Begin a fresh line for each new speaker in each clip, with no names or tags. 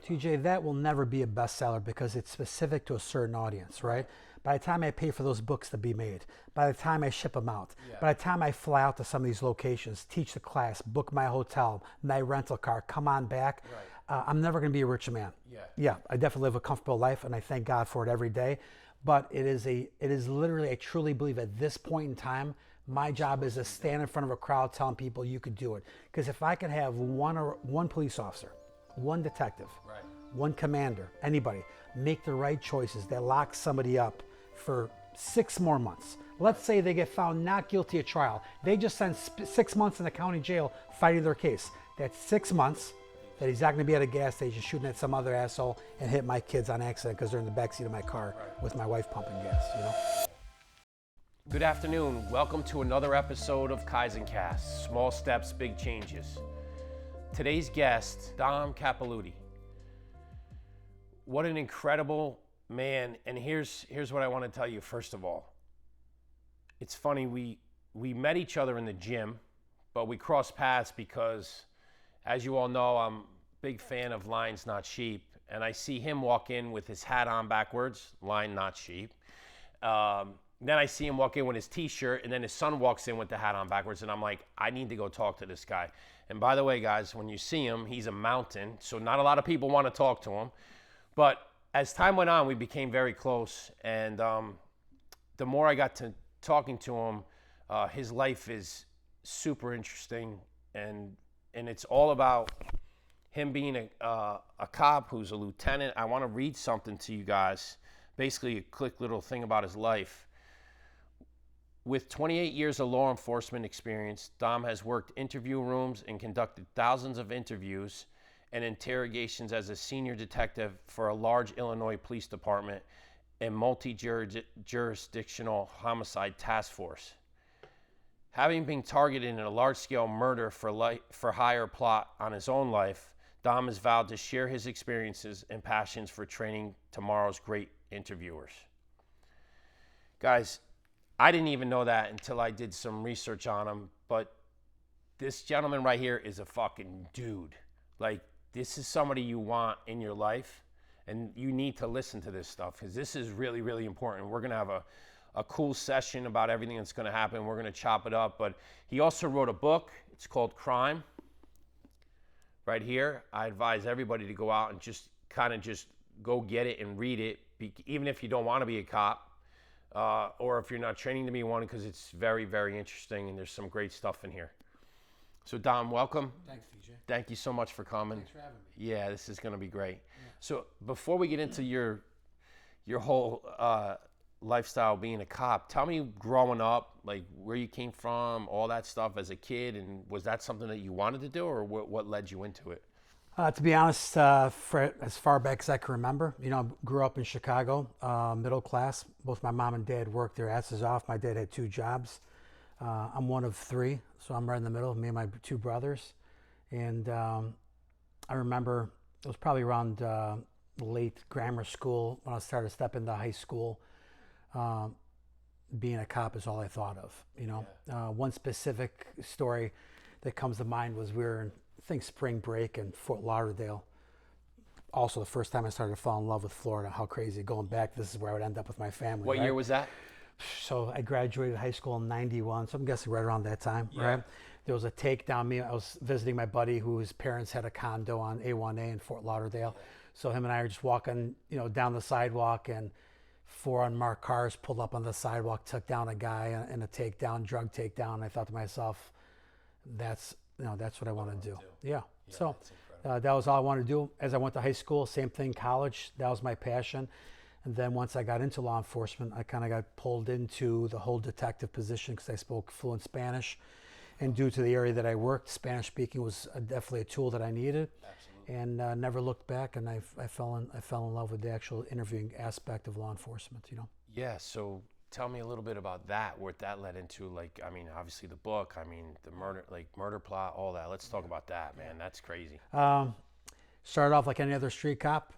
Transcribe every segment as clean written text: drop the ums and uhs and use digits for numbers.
TJ, that will never be a bestseller because it's specific to a certain audience, right? By the time I pay for those books to be made, by the time I ship them out, by the time I fly out to some of these locations, teach the class, book my hotel, my rental car, come on back, I'm never going to be a rich man. Yeah, I definitely live a comfortable life, and I thank God for it every day. But it is literally, I truly believe at this point in time, my job is to stand in front of a crowd telling people you could do it. Because if I can have one police officer, one detective, one commander, anybody, make the right choices that lock somebody up for 6 more months. Let's say they get found not guilty at trial. They just spend 6 months in the county jail fighting their case. That's 6 months that he's not going to be at a gas station shooting at some other asshole and hit my kids on accident because they're in the backseat of my car with my wife pumping gas, you know?
Good afternoon. Welcome to another episode of Kaizencast, Small Steps, Big Changes. Today's guest, Dom Cappelletti. What an incredible man. And here's what I want to tell you first of all. It's funny, we met each other in the gym, but we crossed paths because, as you all know, I'm a big fan of lions, not sheep. And I see him walk in with his hat on backwards, lion, not sheep. Then I see him walk in with his t-shirt, and then his son walks in with the hat on backwards, and I'm like, I need to go talk to this guy. And by the way, guys, when you see him, he's a mountain, so not a lot of people want to talk to him. But as time went on, we became very close, and the more I got to talking to him, his life is super interesting, and it's all about him being a cop who's a lieutenant. I want to read something to you guys, basically a quick little thing about his life. With 28 years of law enforcement experience, Dom has worked interview rooms and conducted thousands of interviews and interrogations as a senior detective for a large Illinois police department and multi-jurisdictional homicide task force. Having been targeted in a large-scale murder for hire plot on his own life, Dom has vowed to share his experiences and passions for training tomorrow's great interviewers. Guys, I didn't even know that until I did some research on him, but this gentleman right here is a fucking dude. Like, this is somebody you want in your life, and you need to listen to this stuff because this is really, really important. We're going to have a cool session about everything that's going to happen. We're going to chop it up, but he also wrote a book. It's called Crime. Right here, I advise everybody to go out and just go get it and read it, even if you don't want to be a cop. Or if you're not training to be one, because it's very, very interesting and there's some great stuff in here. So Dom, welcome.
Thanks, TJ.
Thank you so much for coming.
Thanks for having me.
Yeah, this is going to be great. Yeah. So before we get into your whole lifestyle being a cop, tell me growing up, like where you came from, all that stuff as a kid, and was that something that you wanted to do, or what led you into it?
To be honest, for as far back as I can remember, you know, I grew up in Chicago, middle class. Both my mom and dad worked their asses off. My dad had 2 jobs. I'm one of 3, so I'm right in the middle, me and my 2 brothers. And I remember it was probably around late grammar school when I started stepping into high school. Being a cop is all I thought of, you know. One specific story that comes to mind was we were in, I think, spring break in Fort Lauderdale. Also, the first time I started to fall in love with Florida. How crazy. Going back, this is where I would end up with my family.
What year was that?
So I graduated high school in 91, so I'm guessing right around that time, right? There was a takedown. I was visiting my buddy whose parents had a condo on A1A in Fort Lauderdale. So him and I are just walking, you know, down the sidewalk, and 4 unmarked cars pulled up on the sidewalk, took down a guy in a takedown, drug takedown. I thought to myself, that's what I want to do. Yeah. So that was all I wanted to do. As I went to high school, same thing, college, that was my passion. And then once I got into law enforcement, I kind of got pulled into the whole detective position because I spoke fluent Spanish. And due to the area that I worked, Spanish speaking was definitely a tool that I needed. Absolutely. And never looked back. And I fell in love with the actual interviewing aspect of law enforcement, you know. Yeah.
So tell me a little bit about that, what that led into. Like, I mean, obviously the book, I mean, the murder plot, all that. Let's talk about that, man. That's crazy.
Started off like any other street cop.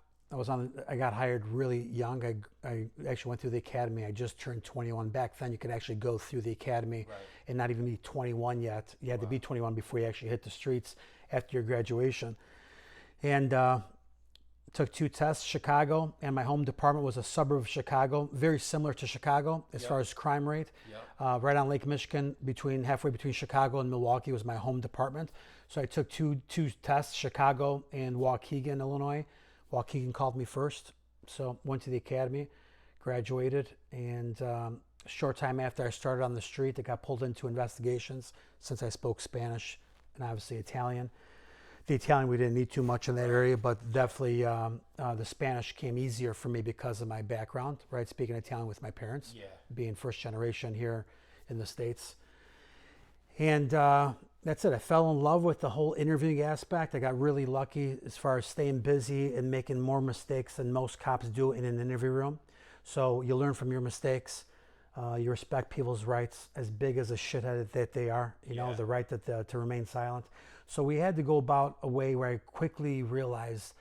I got hired really young. I actually went through the academy. I just turned 21. Back then, you could actually go through the academy and not even be 21 yet. You had to be 21 before you actually hit the streets after your graduation. And took 2 tests, Chicago, and my home department was a suburb of Chicago, very similar to Chicago as far as crime rate. Right on Lake Michigan, halfway between Chicago and Milwaukee was my home department. So I took two tests, Chicago and Waukegan, Illinois. Waukegan called me first, so went to the academy, graduated, and a short time after I started on the street, I got pulled into investigations since I spoke Spanish and obviously Italian. The Italian we didn't need too much in that area, but definitely the Spanish came easier for me because of my background, right? Speaking Italian with my parents, being first generation here in the States. And that's it. I fell in love with the whole interviewing aspect. I got really lucky as far as staying busy and making more mistakes than most cops do in an interview room. So you learn from your mistakes. You respect people's rights, as big as a shithead that they are, you know, the right to remain silent. So we had to go about a way where I quickly realized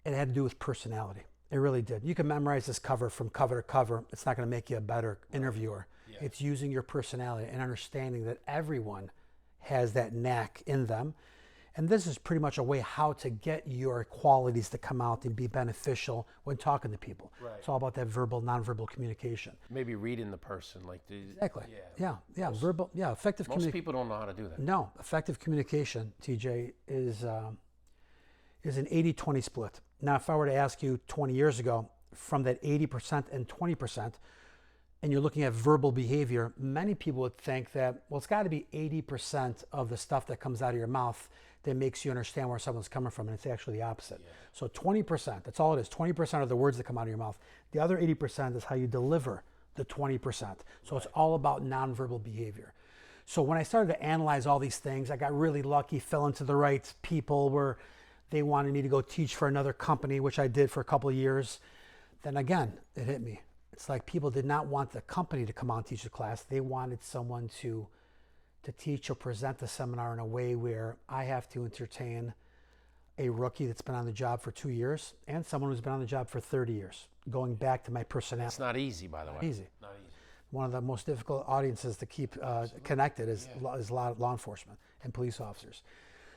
it had to do with personality. It really did. You can memorize this cover from cover to cover. It's not going to make you a better interviewer. It's using your personality and understanding that everyone has that knack in them. And this is pretty much a way how to get your qualities to come out and be beneficial when talking to people. It's all about that verbal, nonverbal communication.
Maybe reading the person, like
exactly. Verbal. Effective.
Most people don't know how to do that.
No, effective communication, TJ, is an 80-20 split. Now, if I were to ask you 20 years ago, from that 80% and 20%, and you're looking at verbal behavior, many people would think that, well, it's got to be 80% of the stuff that comes out of your mouth that makes you understand where someone's coming from, and it's actually the opposite. So 20%, that's all it is. 20% of the words that come out of your mouth. The other 80% is how you deliver the 20%. So it's all about nonverbal behavior. So when I started to analyze all these things, I got really lucky, fell into the right people where they wanted me to go teach for another company, which I did for a couple of years. Then again, it hit me. It's like people did not want the company to come out and teach the class. They wanted someone to teach or present the seminar in a way where I have to entertain a rookie that's been on the job for 2 years and someone who's been on the job for 30 years, going back to my personality.
It's not easy, by the way.
Not easy. One of the most difficult audiences to keep connected is a lot of law enforcement and police officers.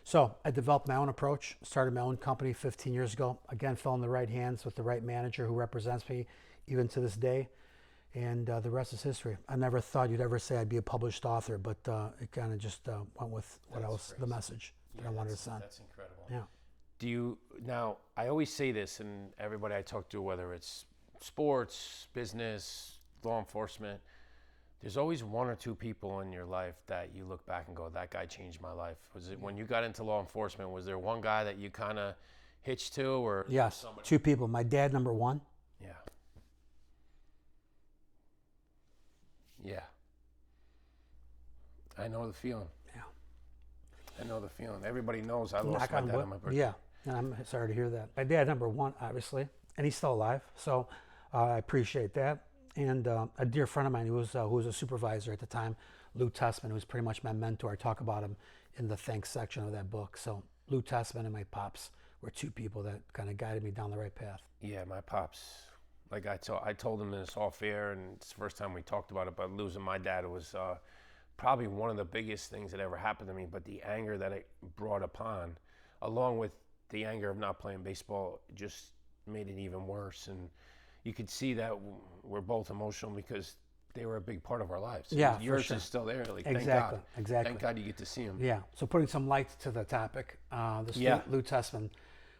So I developed my own approach, started my own company 15 years ago. Again, fell in the right hands with the right manager who represents me even to this day. And the rest is history. I never thought you'd ever say I'd be a published author, but it kind of just went with the message that I wanted to send.
That's incredible.
Yeah.
Now, I always say this, and everybody I talk to, whether it's sports, business, law enforcement, there's always one or two people in your life that you look back and go, that guy changed my life. Was it when you got into law enforcement, was there one guy that you kind of hitched to? Or
yes, somebody? 2 people. My dad, number 1.
Yeah. I know the feeling.
Yeah.
I know the feeling. Everybody knows I lost my dad on my birthday.
Yeah. And I'm sorry to hear that. My dad, number 1, obviously, and he's still alive. So I appreciate that. And a dear friend of mine who was a supervisor at the time, Lou Tessman, who was pretty much my mentor. I talk about him in the thanks section of that book. So Lou Tessman and my pops were 2 people that kind of guided me down the right path.
Yeah, my pops. Like I told him this off air, and it's the first time we talked about it, but losing my dad was probably one of the biggest things that ever happened to me. But the anger that it brought upon, along with the anger of not playing baseball, just made it even worse. And you could see that we're both emotional because they were a big part of our lives.
Yeah,
yours
for sure.
is still there. Like,
exactly.
Thank God you get to see him.
Yeah. So putting some light to the topic, Lou Tessman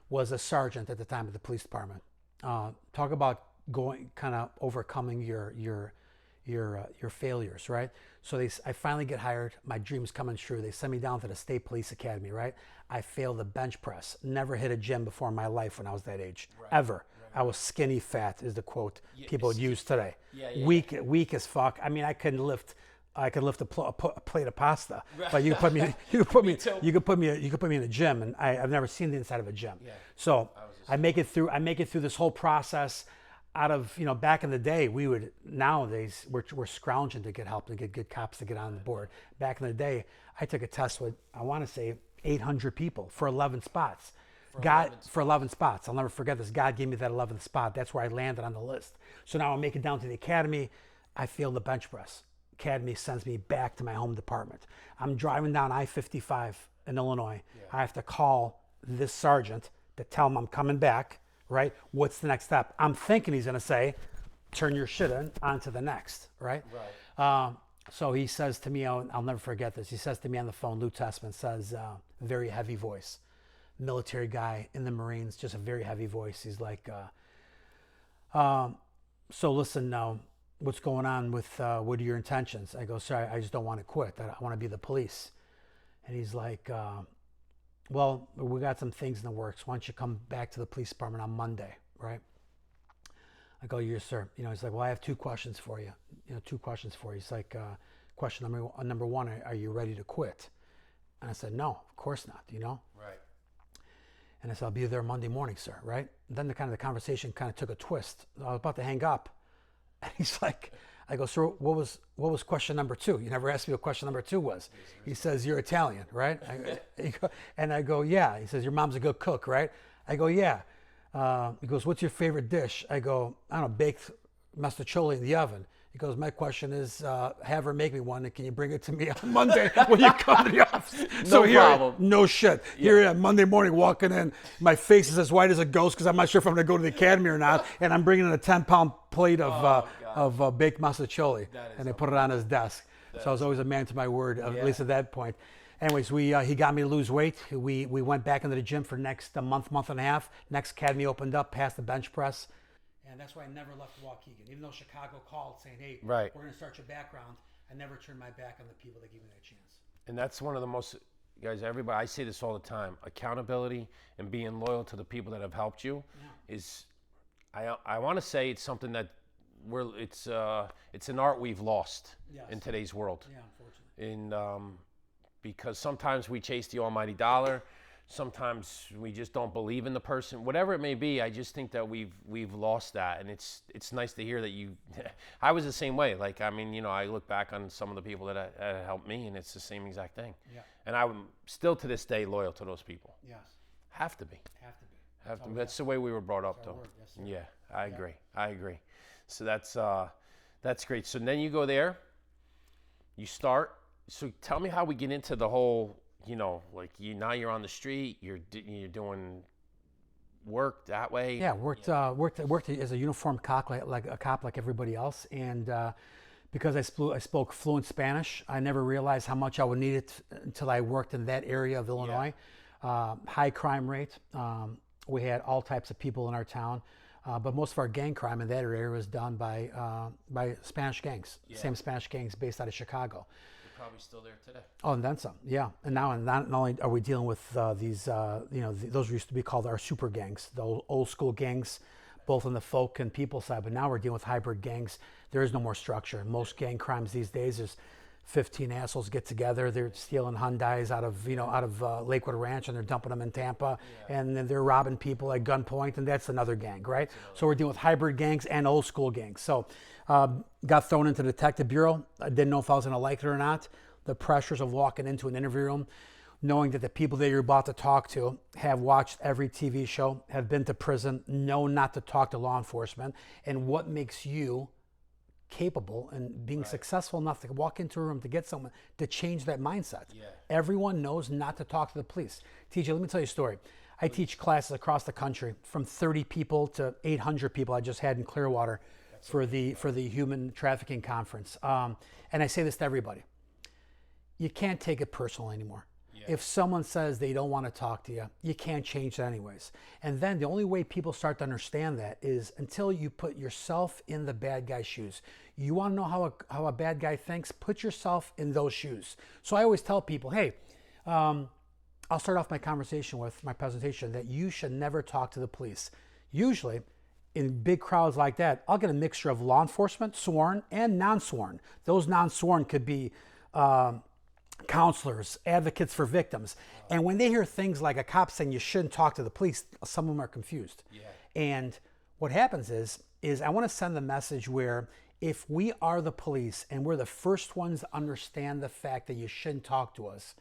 was a sergeant at the time of the police department. Talk about overcoming your failures, right? So I finally get hired. My dream's coming true. They send me down to the State Police Academy, right? I failed the bench press. Never hit a gym before in my life when I was that age, ever. I was skinny fat, is the quote people would use today. Weak as fuck. I mean, I could lift a plate of pasta, but you could put me in a gym, and I've never seen the inside of a gym. So I make it through this whole process. Out of, back in the day, nowadays we're scrounging to get help and get good cops to get on the board. Back in the day, I took a test with, I want to say 800 people for 11 spots. For 11 spots. I'll never forget this. God gave me that 11th spot. That's where I landed on the list. So now I make it down to the academy. I fail the bench press. Academy sends me back to my home department. I'm driving down I-55 in Illinois. I have to call this sergeant to tell him I'm coming back, right? What's the next step? I'm thinking he's going to say, turn your shit in, on to the next, right? So he says to me, I'll never forget this. He says to me on the phone, Lou Testman says, very heavy voice, military guy in the Marines, just a very heavy voice. He's like, so listen now, what's going on with, what are your intentions? I go, sorry, I just don't want to quit. I want to be the police. And he's like, well, we got some things in the works. Why don't you come back to the police department on Monday, right? I go, yes, sir. He's like, well, I have two questions for you. Two questions for you. He's like, question number one, are you ready to quit? And I said, no, of course not,
Right.
And I said, I'll be there Monday morning, sir, right? And then the conversation kind of took a twist. I was about to hang up. And he's like, I go, sir, what was question number two? You never asked me what question number two was. He says, you're Italian, right? And I go, yeah. He says, your mom's a good cook, right? I go, yeah. He goes, what's your favorite dish? I go, I don't know, baked masticholi in the oven. He goes, my question is, have her make me one, and can you bring it to me on Monday when you come to the office?
No problem.
No shit. Here Monday morning walking in, my face is as white as a ghost because I'm not sure if I'm going to go to the academy or not, and I'm bringing in a 10-pound plate of baked masticholi, and they put it on his desk. So I was always a man to my word, at least at that point. Anyways, he got me to lose weight. We went back into the gym for next month and a half. Next academy opened up, past the bench press. And that's why I never left Waukegan. Even though Chicago called saying, hey, we're going to start your background, I never turned my back on the people that gave me that chance.
And that's one of the most, guys, everybody, I say this all the time, accountability and being loyal to the people that have helped you is, I want to say it's something that it's an art we've lost in today's world. Yeah, unfortunately. Because sometimes we chase the almighty dollar. Sometimes we just don't believe in the person. Whatever it may be, I just think that we've lost that, and it's nice to hear that you. I was the same way. Like, I mean, I look back on some of the people that helped me, and it's the same exact thing. Yeah. And I'm still to this day loyal to those people. Yes. Have to be. Have to be. That's the way we were brought up, though. Yes, yeah, I agree. So that's great. So then you go there, you start. So tell me how we get into the whole. Now you're on the street, you're doing work that way. Yeah, worked
as a uniformed cop, like everybody else, and because I spoke fluent Spanish, I never realized how much I would need it until I worked in that area of Illinois. High crime rate. We had all types of people in our town, but most of our gang crime in that area was done by Spanish gangs. Same Spanish gangs based out of Chicago.
Probably still there today.
Oh, and then some, yeah. And now, not only are we dealing with these, those used to be called our super gangs, the old school gangs, both on the folk and people side. But now we're dealing with hybrid gangs. There is no more structure. Most gang crimes these days is 15 assholes get together. They're stealing Hyundais out of Lakewood Ranch, and they're dumping them in Tampa, and then they're robbing people at gunpoint, and that's another gang, right? So we're dealing with hybrid gangs and old school gangs. So got thrown into the detective bureau. I didn't know if I was going to like it or not. The pressures of walking into an interview room, knowing that the people that you're about to talk to have watched every TV show, have been to prison, know not to talk to law enforcement, and what makes you capable and being successful enough to walk into a room to get someone to change that mindset. Yeah. Everyone knows not to talk to the police. TJ, let me tell you a story. I teach classes across the country, from 30 people to 800 people I just had in Clearwater for the human trafficking conference. And I say this to everybody. You can't take it personal anymore. Yeah. If someone says they don't want to talk to you, you can't change that anyways. And then the only way people start to understand that is until you put yourself in the bad guy's shoes. You want to know how a bad guy thinks? Put yourself in those shoes. So I always tell people, hey, I'll start off my conversation with my presentation that you should never talk to the police. Usually, in big crowds like that, I'll get a mixture of law enforcement, sworn and non-sworn. Those non-sworn could be counselors, advocates for victims. And when they hear things like a cop saying you shouldn't talk to the police, some of them are confused. Yeah. And what happens is I want to send the message where if we are the police and we're the first ones to understand the fact that you shouldn't talk to us,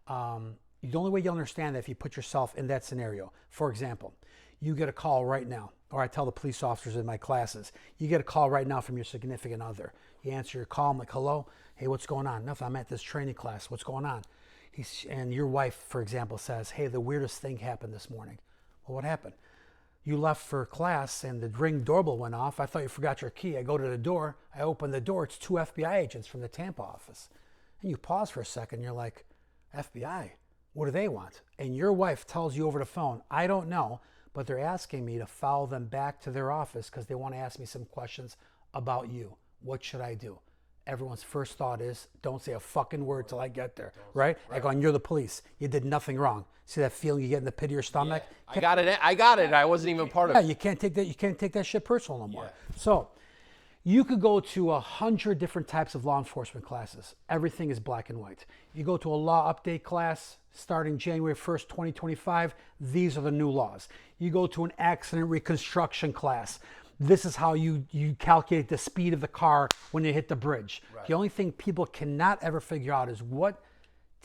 the only way you'll understand that if you put yourself in that scenario. For example, you get a call right now, or I tell the police officers in my classes, you get a call right now from your significant other. You answer your call, I'm like, hello? Hey, what's going on? Nothing, I'm at this training class. What's going on? And your wife, for example, says, hey, the weirdest thing happened this morning. Well, what happened? You left for class and the ring doorbell went off. I thought you forgot your key. I go to the door. I open the door. It's 2 FBI agents from the Tampa office. And you pause for a second. You're like, FBI? What do they want? And your wife tells you over the phone, I don't know, but they're asking me to follow them back to their office because they want to ask me some questions about you. What should I do? Everyone's first thought is, don't say a fucking word till I get there, right? I go, and you're the police. You did nothing wrong. See that feeling you get in the pit of your stomach?
Yeah, I got it. I wasn't even part of it.
Yeah, you can't take that shit personal no more. Yeah. So you could go to 100 different types of law enforcement classes. Everything is black and white. You go to a law update class starting January 1st, 2025. These are the new laws. You go to an accident reconstruction class. This is how you calculate the speed of the car when you hit the bridge. Right. The only thing people cannot ever figure out is what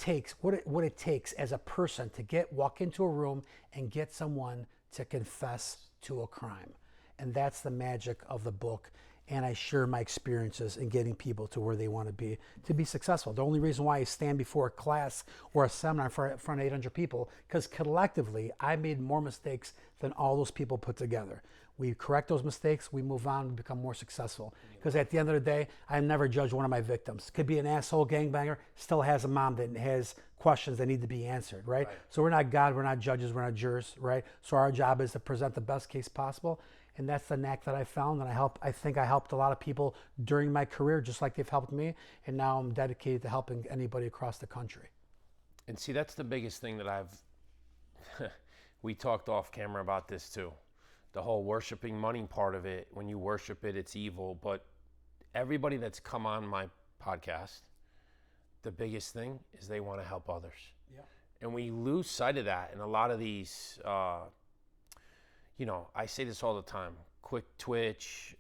it takes as a person to walk into a room and get someone to confess to a crime. And that's the magic of the book. And I share my experiences in getting people to where they want to be successful. The only reason why I stand before a class or a seminar in front of 800 people, because collectively I made more mistakes than all those people put together. We correct those mistakes, we move on, we become more successful. Because at the end of the day, I never judge one of my victims. Could be an asshole gangbanger, still has a mom that has questions that need to be answered, right? So we're not God, we're not judges, we're not jurors, right? So our job is to present the best case possible. And that's the knack that I found, and I think I helped a lot of people during my career, just like they've helped me. And now I'm dedicated to helping anybody across the country.
And see, that's the biggest thing that we talked off camera about this too. The whole worshiping money part of it. When you worship it, it's evil. But everybody that's come on my podcast, the biggest thing is they want to help others. Yeah. And we lose sight of that. And a lot of these, I say this all the time, quick twitch,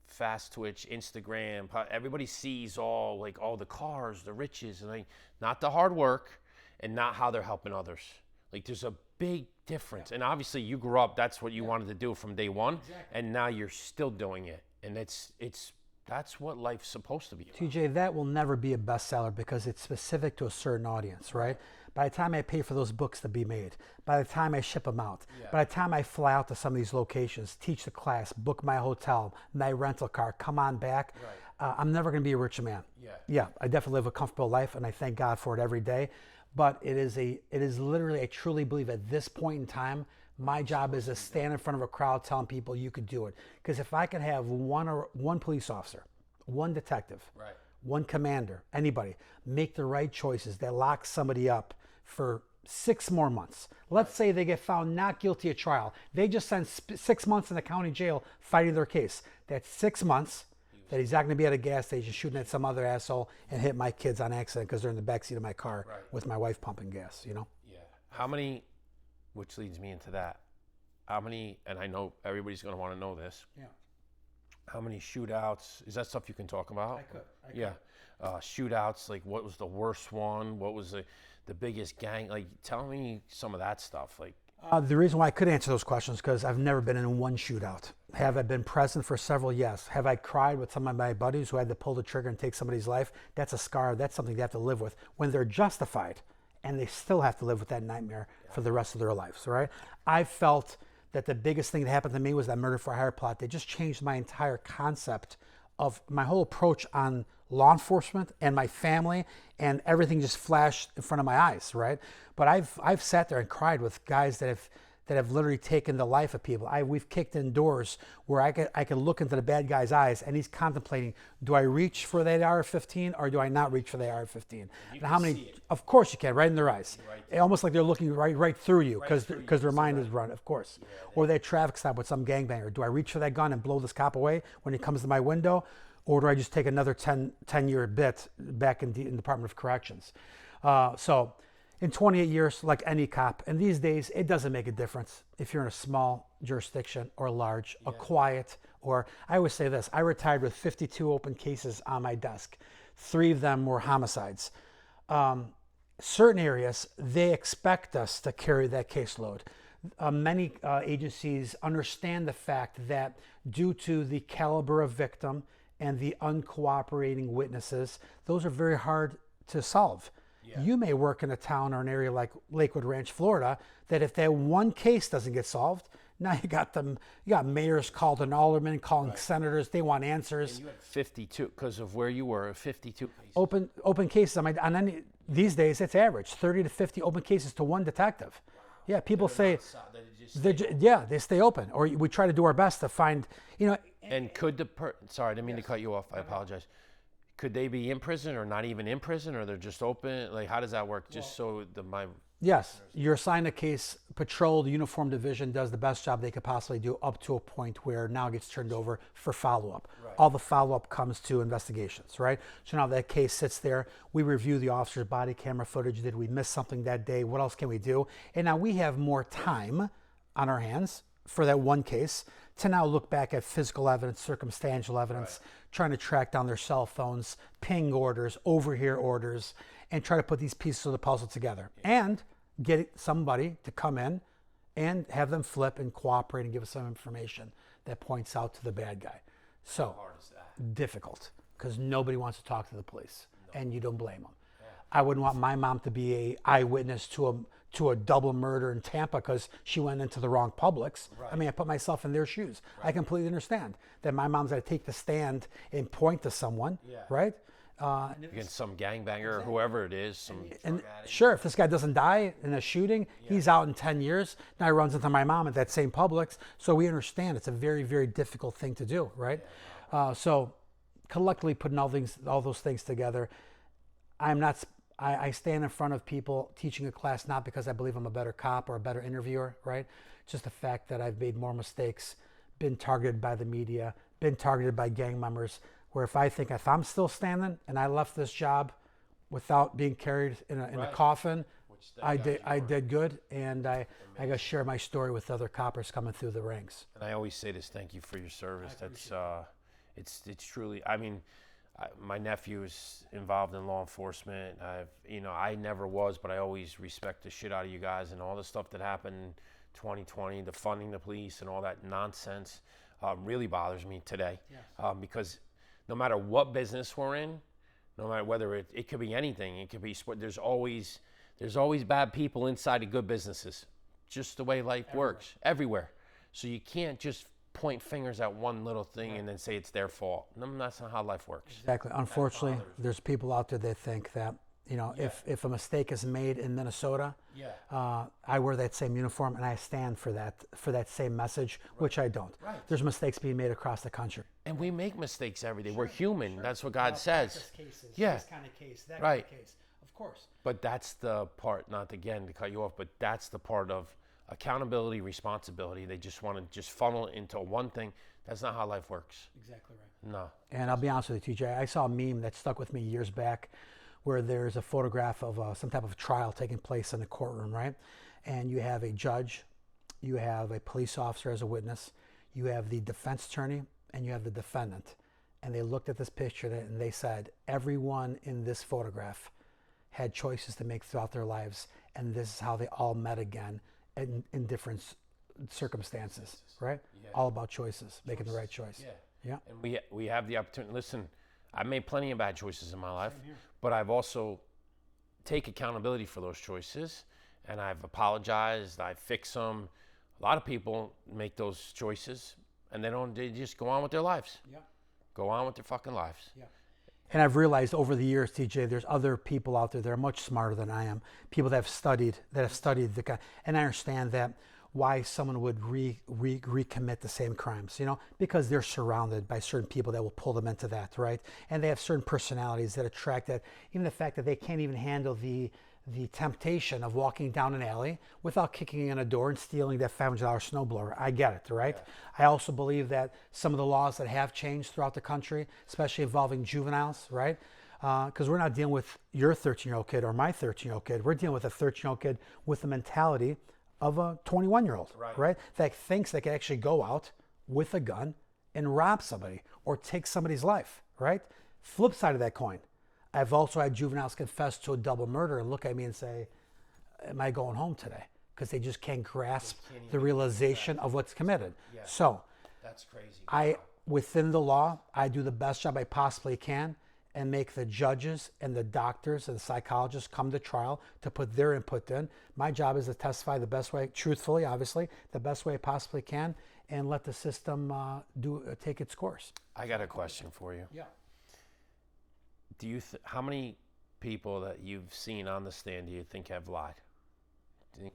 fast twitch, Instagram, everybody sees all the cars, the riches, and not the hard work and not how they're helping others. Like there's a big difference. Yeah. And obviously you grew up, that's what you wanted to do from day one. Exactly. And now you're still doing it. And that's what life's supposed to be about.
TJ, that will never be a bestseller because it's specific to a certain audience, right? By the time I pay for those books to be made, by the time I ship them out, by the time I fly out to some of these locations, teach the class, book my hotel, my rental car, come on back, I'm never going to be a rich man. Yeah, I definitely live a comfortable life, and I thank God for it every day. But it is literally, I truly believe at this point in time, my job is to stand in front of a crowd telling people you could do it. Because if I could have one police officer, one detective, one commander, anybody, make the right choices that lock somebody up for 6 more months. Let's say they get found not guilty at trial. They just spent 6 months in the county jail fighting their case. That's 6 months that he's not going to be at a gas station shooting at some other asshole and hit my kids on accident because they're in the backseat of my car with my wife pumping gas, Yeah.
How many, which leads me into that, and I know everybody's going to want to know this. Yeah. How many shootouts, is that stuff you can talk about?
I could.
Yeah. Shootouts, like what was the worst one? What was the biggest gang? Like tell me some of that stuff. Like
the reason why I could answer those questions is because I've never been in one shootout. Have I been present for several? Yes. Have I cried with some of my buddies who had to pull the trigger and take somebody's life? That's a scar. That's something they have to live with when they're justified, and they still have to live with that nightmare for the rest of their lives, right? I felt that the biggest thing that happened to me was that murder for hire plot. They just changed my entire concept of my whole approach on law enforcement and my family, and everything just flashed in front of my eyes, right? But I've sat there and cried with guys that have literally taken the life of people. We've kicked in doors where I could look into the bad guy's eyes and he's contemplating, do I reach for that AR-15 or do I not reach for the AR-15? And how many? Of course you can, right in their eyes. Almost like they're looking right through you because their mind is run, of course. Yeah, or that traffic stop with some gangbanger. Do I reach for that gun and blow this cop away when he comes to my window? Or do I just take another 10-year bit back in the Department of Corrections? So in 28 years, like any cop, and these days, it doesn't make a difference if you're in a small jurisdiction or large, a quiet, or I always say this, I retired with 52 open cases on my desk. 3 of them were homicides. Certain areas, they expect us to carry that caseload. Many agencies understand the fact that due to the caliber of victim and the uncooperating witnesses, those are very hard to solve. You may work in a town or an area like Lakewood Ranch, Florida, that if that one case doesn't get solved, now you got mayors called and aldermen calling senators. They want answers.
And you had 52 because of where you were. 52 cases.
Open cases. On any these days, it's average 30 to 50 open cases to one detective. Wow. Yeah, people say they stay open, or we try to do our best to find.
And could sorry, I didn't mean to cut you off. I apologize. Could they be in prison or not even in prison, or they're just open? Like, how does that work?
Yes, you're assigned a case. Patrol, the uniform division, does the best job they could possibly do up to a point where now it gets turned over for follow-up. Right. All the follow-up comes to investigations, right? So now that case sits there. We review the officer's body camera footage. Did we miss something that day? What else can we do? And now we have more time on our hands for that one case to now look back at physical evidence, circumstantial evidence, trying to track down their cell phones, ping orders, overhear orders, and try to put these pieces of the puzzle together and get somebody to come in and have them flip and cooperate and give us some information that points out to the bad guy. So, how hard is that? Difficult, because nobody wants to talk to the police, and you don't blame them. Yeah. I wouldn't want my mom to be a eyewitness to a double murder in Tampa because she went into the wrong Publix. Right. I mean, I put myself in their shoes. Right. I completely understand that my mom's got to take the stand and point to someone, right?
Against some gangbanger or whoever it is.
And sure, if this guy doesn't die in a shooting, he's out in 10 years. Now he runs into my mom at that same Publix. So we understand it's a very, very difficult thing to do, right? So collectively putting all those things together, I stand in front of people teaching a class not because I believe I'm a better cop or a better interviewer, right? Just the fact that I've made more mistakes, been targeted by the media, been targeted by gang members, where if I'm still standing and I left this job without being carried in a coffin, I did good, and I got to share my story with other coppers coming through the ranks.
And I always say this: thank you for your service. It's truly. I mean, my nephew is involved in law enforcement. I never was, but I always respect the shit out of you guys and all the stuff that happened in 2020, the funding the police and all that nonsense. Really bothers me today, because no matter what business we're in, no matter whether it could be anything, it could be sport. There's always bad people inside of good businesses. Just the way life works everywhere. So you can't just point fingers at one little thing and then say it's their fault. No, that's not how life works.
Exactly. Unfortunately, there's people out there that think that if a mistake is made in Minnesota, I wear that same uniform and I stand for that same message, which I don't. Right. There's mistakes being made across the country.
And we make mistakes every day. We're human. Sure. That's what God says.
This kind of case, that kind of case. Of course.
But that's the part, not again to cut you off, but that's the part of accountability, responsibility. They just want to just funnel it into one thing. That's not how life works.
Exactly right.
No.
And I'll be honest with you, TJ, I saw a meme that stuck with me years back where there's a photograph of some type of trial taking place in the courtroom, right? And you have a judge, you have a police officer as a witness, you have the defense attorney, and you have the defendant. And they looked at this picture and they said, everyone in this photograph had choices to make throughout their lives, and this is how they all met again in different circumstances, right? Yeah. All about choices, making the right choice.
Yeah. And we have the opportunity. Listen, I made plenty of bad choices in my life, but I've also take accountability for those choices, and I've apologized. I fix them. A lot of people make those choices, and they just go on with their lives. Yeah. Go on with their fucking lives.
Yeah. And I've realized over the years, TJ, there's other people out there that are much smarter than I am. People that have studied the guy, and I understand that why someone would recommit the same crimes, because they're surrounded by certain people that will pull them into that, right? And they have certain personalities that attract that. Even the fact that they can't even handle the temptation of walking down an alley without kicking in a door and stealing that $500 snowblower. I get it, right? Yeah. I also believe that some of the laws that have changed throughout the country, especially involving juveniles, right? Because we're not dealing with your 13-year-old kid or my 13-year-old kid. We're dealing with a 13-year-old kid with the mentality of a 21-year-old, right? That thinks they can actually go out with a gun and rob somebody or take somebody's life, right? Flip side of that coin. I've also had juveniles confess to a double murder and look at me and say, am I going home today? Because they just can't grasp the realization of what's committed. Yeah. So
that's crazy.
Within the law, I do the best job I possibly can. and make the judges and the doctors and the psychologists come to trial to put their input in. My job is to testify the best way, truthfully, obviously, the best way I possibly can, and let the system take its course.
I got a question for you.
Yeah.
How many people that you've seen on the stand do you think have lied?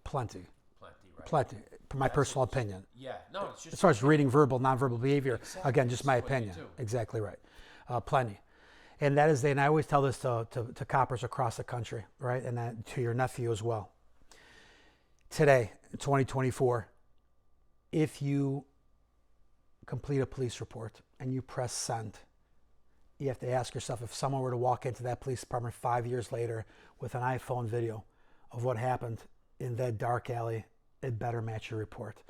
Plenty.
Plenty, right?
Plenty, my personal opinion.
Yeah, no, it's just
As far as reading verbal, nonverbal behavior,
Exactly.
again, just my
That's what you
opinion.
do.
Exactly right. Plenty. And that is, and I always tell this to coppers across the country, right? And that to your nephew as well. Today, in 2024, if you complete a police report and you press send, you have to ask yourself, if someone were to walk into that police department 5 years later with an iPhone video of what happened in that dark alley, it better match your report.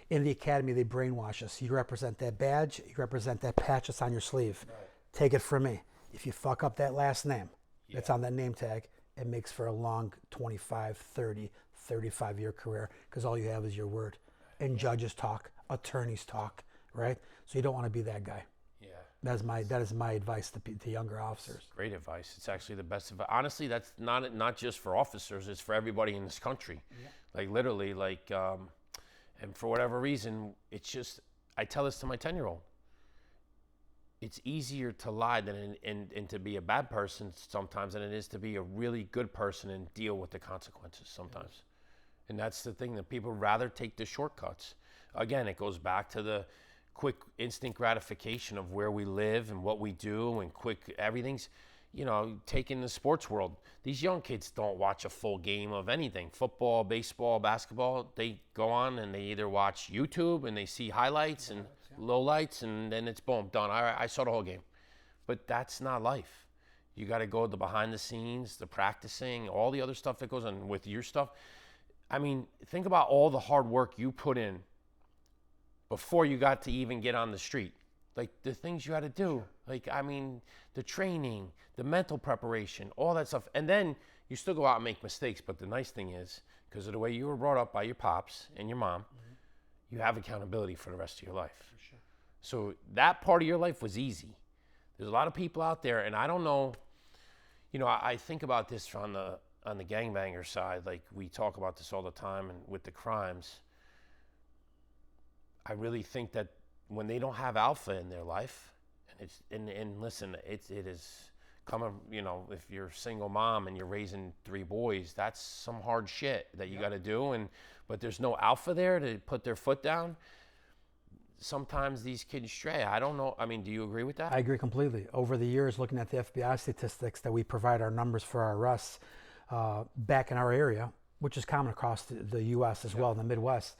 In the academy, they brainwash us. You represent that badge, you represent that patch that's on your sleeve.
Right.
Take it from me. If you fuck up that last name that's on that name tag, it makes for a long 25, 30, 35-year career, because all you have is your word. And judges talk, attorneys talk, right? So you don't want to be that guy.
Yeah.
That is my advice to younger officers.
Great advice. It's actually the best advice. Honestly, that's not just for officers. It's for everybody in this country. Yeah. Like literally, and for whatever reason, it's just, I tell this to my 10-year-old. It's easier to lie and to be a bad person sometimes than it is to be a really good person and deal with the consequences sometimes. Yes. And that's the thing, that people rather take the shortcuts. Again, it goes back to the quick instant gratification of where we live and what we do, and quick everything's, take in the sports world. These young kids don't watch a full game of anything. Football, baseball, basketball, they go on and they either watch YouTube and they see highlights and lowlights, and then it's boom, done. I saw the whole game. But that's not life. You got to go the behind the scenes, the practicing, all the other stuff that goes on with your stuff. I mean, think about all the hard work you put in before you got to even get on the street. Like the things you had to do. Like, I mean, the training, the mental preparation, all that stuff. And then you still go out and make mistakes. But the nice thing is, because of the way you were brought up by your pops and your mom, you have accountability for the rest of your life. For sure. So that part of your life was easy. There's a lot of people out there, and I don't know, I think about this on the gangbanger side. Like, we talk about this all the time, and with the crimes, I really think that when they don't have alpha in their life, and listen, it is coming, if you're a single mom and you're raising 3 boys, that's some hard shit that you got to do, but there's no alpha there to put their foot down. Sometimes these kids stray. I don't know. I mean, do you agree with that?
I agree completely. Over the years, looking at the FBI statistics that we provide our numbers for our arrests back in our area, which is common across the U.S. as well, in the Midwest,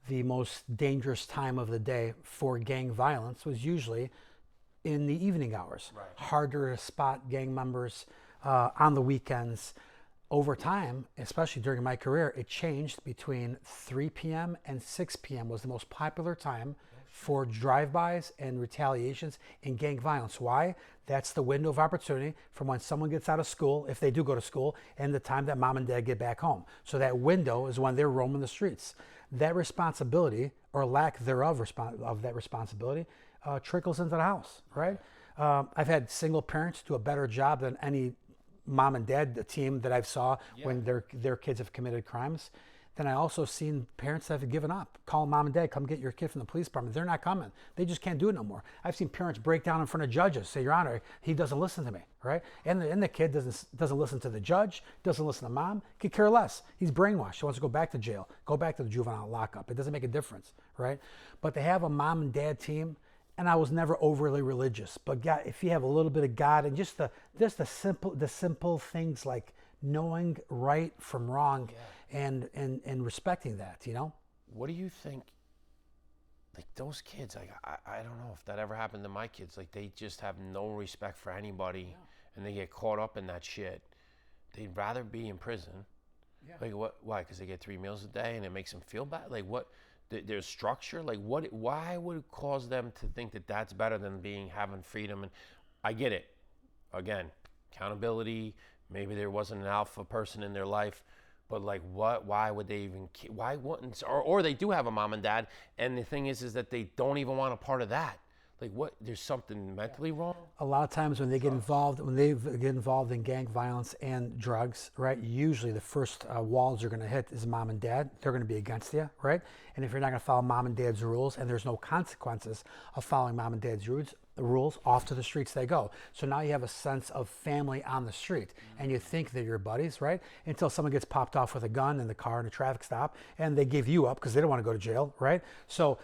the most dangerous time of the day for gang violence was usually in the evening hours. Right. Harder to spot gang members on the weekends. Over time, especially during my career, it changed between 3 p.m. and 6 p.m. was the most popular time for drive-bys and retaliations in gang violence. Why? That's the window of opportunity from when someone gets out of school, if they do go to school, and the time that mom and dad get back home. So that window is when they're roaming the streets. That responsibility, or lack thereof of that responsibility, trickles into the house, right? I've had single parents do a better job than any mom and dad, the team that I've saw when their kids have committed crimes. Then I also seen parents that have given up. Call mom and dad, come get your kid from the police department. They're not coming. They just can't do it no more. I've seen parents break down in front of judges, say, Your Honor, he doesn't listen to me, right? And the kid doesn't listen to the judge, doesn't listen to mom, could care less. He's brainwashed. He wants to go back to jail, go back to the juvenile lockup. It doesn't make a difference, right? But they have a mom and dad team, and I was never overly religious. But God, if you have a little bit of God and just the simple things like knowing right from wrong, and respecting that,
What do you think? Like those kids, like I don't know if that ever happened to my kids. Like they just have no respect for anybody, and they get caught up in that shit. They'd rather be in prison. Yeah. Like what? Why? Because they get 3 meals a day, and it makes them feel bad. Like what? There's structure. Like what? Why would it cause them to think that that's better than having freedom? And I get it. Again, accountability. Maybe there wasn't an alpha person in their life. But like what? Why would they even? Why wouldn't? Or they do have a mom and dad, and the thing is that they don't even want a part of that. Like what? There's something mentally wrong.
A lot of times when they get involved, in gang violence and drugs, right? Usually the first walls you're going to hit is mom and dad. They're going to be against you, right? And if you're not going to follow mom and dad's rules, and there's no consequences of following mom and dad's rules, off to the streets they go. So now you have a sense of family on the street, and you think they're your buddies, right? Until someone gets popped off with a gun in the car in a traffic stop, and they give you up because they don't want to go to jail, right? So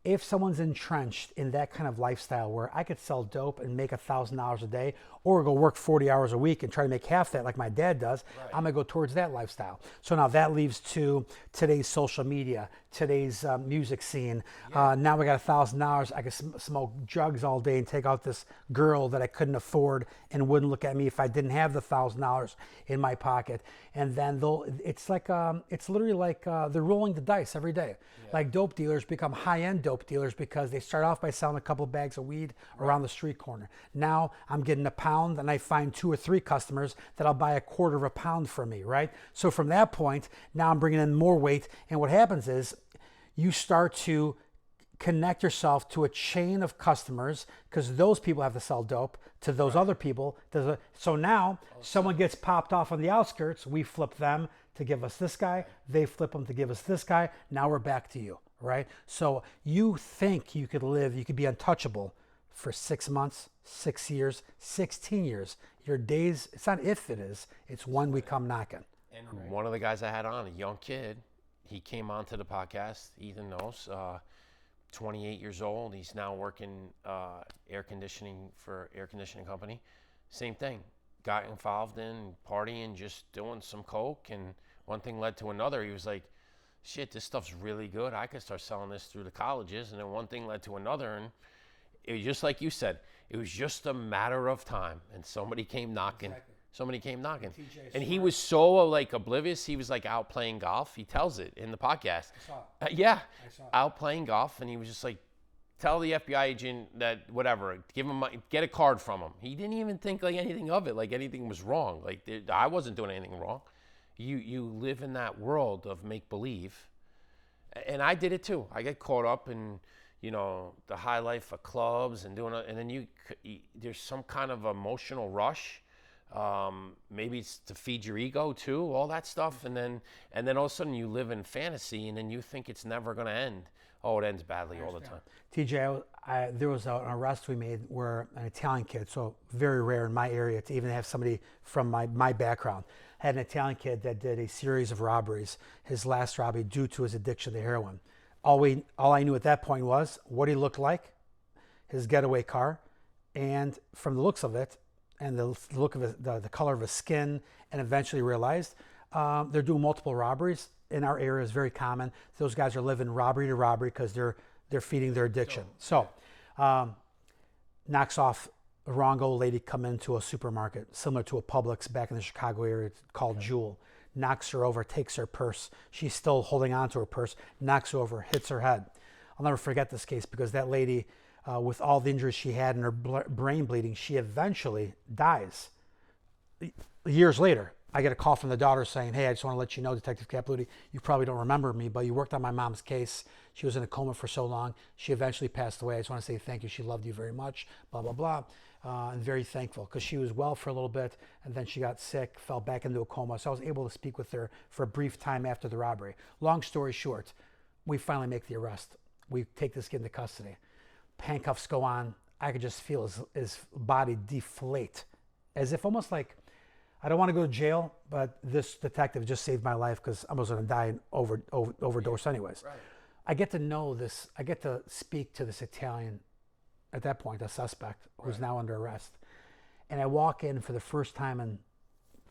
if someone's entrenched in that kind of lifestyle where I could sell dope and make $1,000 a day, or go work 40 hours a week and try to make half that like my dad does, I'm gonna go towards that lifestyle. So now that leaves to today's social media, today's music scene. Now we got $1,000, I can smoke drugs all day and take out this girl that I couldn't afford and wouldn't look at me if I didn't have the $1,000 in my pocket. And then it's literally like they're rolling the dice every day. Like dope dealers become high-end dope dealers because they start off by selling a couple of bags of weed around the street corner. Now I'm getting a pound and I find 2 or 3 customers that'll buy a quarter of a pound from me, right? So from that point, now I'm bringing in more weight. And what happens is you start to connect yourself to a chain of customers because those people have to sell dope to those other people. So now someone gets popped off on the outskirts, we flip them to give us this guy, they flip them to give us this guy, now we're back to you, right? So you think you could be untouchable for 6 months, 6 years, 16 years. Your days, it's not if it is, it's when we come knocking.
And one of the guys I had on, a young kid, he came onto the podcast, Ethan knows, 28 years old. He's now working air conditioning for air conditioning company. Same thing, got involved in partying, just doing some coke, and one thing led to another. He was like, shit, this stuff's really good. I could start selling this through the colleges. And then one thing led to another, and it was just like you said, it was just a matter of time, and somebody came knocking. Exactly. Somebody came knocking. And he was so like oblivious. He was like out playing golf. He tells it in the podcast.
I saw it.
Yeah,
I saw it.
Out playing golf, and he was just like, tell the FBI agent that whatever, give him get a card from him. He didn't even think like anything of it, like anything was wrong. Like I wasn't doing anything wrong. You live in that world of make believe, and I did it too. I get caught up in the high life of clubs and doing it, and then there's some kind of emotional rush. Maybe it's to feed your ego too, all that stuff, and then all of a sudden you live in fantasy, and then you think it's never going to end. Oh, it ends badly all the time.
TJ, there was an arrest we made where an Italian kid, so very rare in my area to even have somebody from my background, had an Italian kid that did a series of robberies. His last robbery due to his addiction to heroin. All I knew at that point was what he looked like, his getaway car, and from the looks of it, and the look of the color of his skin, and eventually realized they're doing multiple robberies. In our area is very common. Those guys are living robbery to robbery because they're feeding their addiction. So knocks off a wrong old lady come into a supermarket, similar to a Publix back in the Chicago area called Jewel. Knocks her over, takes her purse. She's still holding on to her purse, knocks her over, hits her head. I'll never forget this case because that lady, with all the injuries she had and her brain bleeding, she eventually dies. Years later, I get a call from the daughter saying, hey, I just want to let you know, Detective Cappelletti, you probably don't remember me, but you worked on my mom's case. She was in a coma for so long. She eventually passed away. I just want to say thank you. She loved you very much, blah, blah, blah. And very thankful because she was well for a little bit and then she got sick, fell back into a coma. So I was able to speak with her for a brief time after the robbery. Long story short, we finally make the arrest. We take this kid into custody. Handcuffs go on. I could just feel his body deflate as if almost like, I don't want to go to jail, but this detective just saved my life because I was going to die and overdose anyways. Right. I get to know this. I get to speak to this Italian, at that point, a suspect who's now under arrest. And I walk in for the first time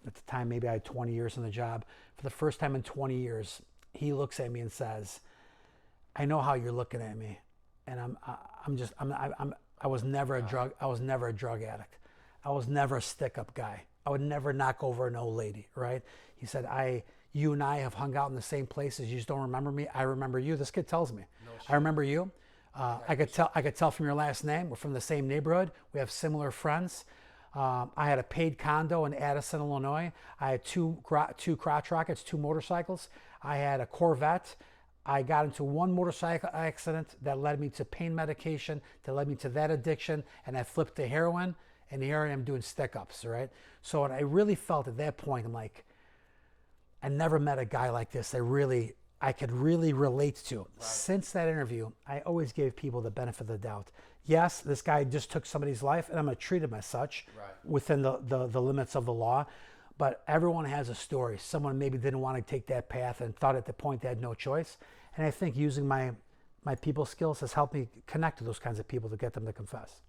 at the time, maybe I had 20 years on the job. For the first time in 20 years, he looks at me and says, I know how you're looking at me. And I was never a drug addict. I was never a stick-up guy. I would never knock over an old lady, right? He said, you and I have hung out in the same places. You just don't remember me. I remember you. This kid tells me, I remember you. I could tell from your last name. We're from the same neighborhood. We have similar friends. I had a paid condo in Addison, Illinois. I had two crotch rockets, 2 motorcycles. I had a Corvette. I got into one motorcycle accident that led me to pain medication, that led me to that addiction, and I flipped to heroin, and here I am doing stick-ups, right? So what I really felt at that point, I'm like, I never met a guy like this I could really relate to. Right. Since that interview, I always gave people the benefit of the doubt. Yes, this guy just took somebody's life, and I'm going to treat him as such within the limits of the law. But everyone has a story. Someone maybe didn't want to take that path and thought at the point they had no choice. And I think using my people skills has helped me connect to those kinds of people to get them to confess.